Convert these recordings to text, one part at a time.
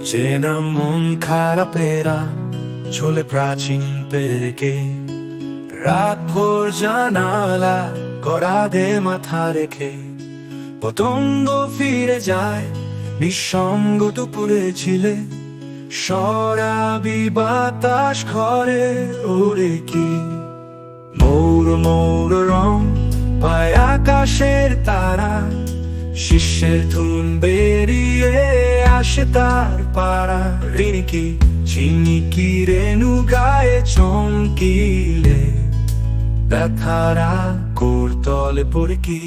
চেনা মন খারাপেরা চলে প্রাচীন পেরেকে, রাত ভোর জানালা করাদে মাথা রেখে, পতঙ্গ ফিরে যায় নিঃসঙ্গ দুপুরে ছিলে, সরাবি বাতাস ঘরে ওরে কি মৌর মৌর রং পায় আকাশের তারা, শিষ্যের ধুন বেরিয়ে আসে তার পাড়া, রিনিকি ঝিনিকি রেণু গায়ে চমকিলে, ব্যথারা করতলে পড়ে কি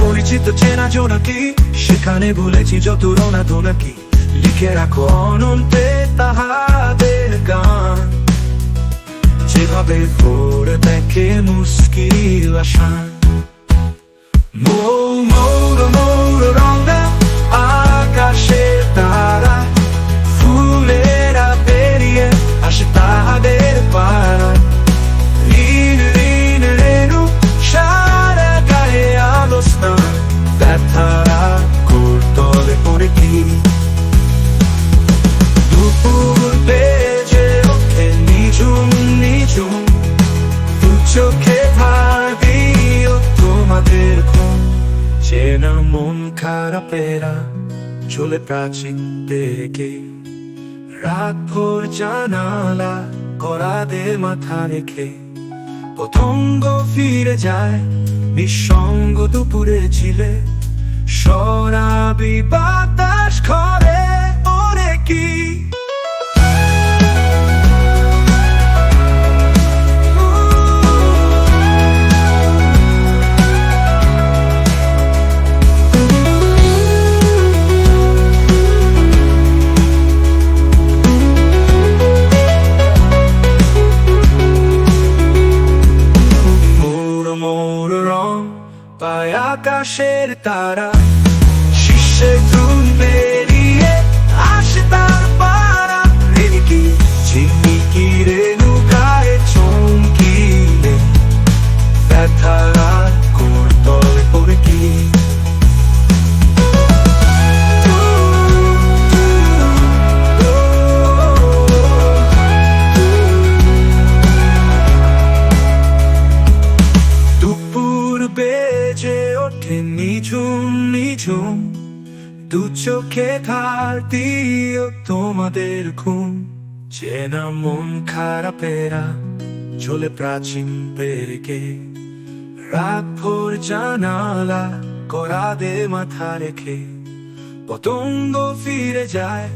পরিচিত চেনা জোনাকি, সেখানে ভুলেছি যত রোনা ধোনাকি, লিখে রাখো অনন্তে তাহাদের গান, যেভাবে ভোর দেখে মুশকিল আসান। মৌর মৌর রঙা আকাশের তারা, ফুলেরা বেরিয়ে আসে তাহাদের পাড়া, ব্যথারা করতলে পড়ে কি দুপুর বেজে ওঠে নিঝুম নিঝুম, দু চোখে ভাবি তোমাদের ঘুম, চেনা মন খারাপেরা চলে প্রাচীন পেরেকে, রাত ভোর জানালা করাদে মাথা রেখে, পতঙ্গ ফিরে যায় নিঃসঙ্গ দুপুরে ছিলে, সরাবি বাতাস ঘরে ওরে কি পায় আকাশের তারা, শিষ্যের ধুন বেরিয়ে আসে তার পাড়া, রিনিকি ঝিনিকি রেণু গায়ে চমকিলে, ব্যথারা করতলে পড়ে কি বেজে ওঠে নিঝুম নিঝুম, দু চোখে ধার দিও তোমাদের ঘুম, চেনা মন খারাপেরা চলে প্রাচীন পেরেকে, রাত ভোর জানালা করাদে মাথা রেখে, পতঙ্গ ফিরে যায়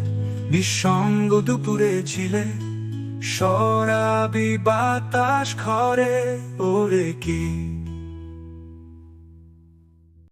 নিঃসঙ্গ দুপুরে ছিলে, সরাবি বাতাস ঘরে ওরে কি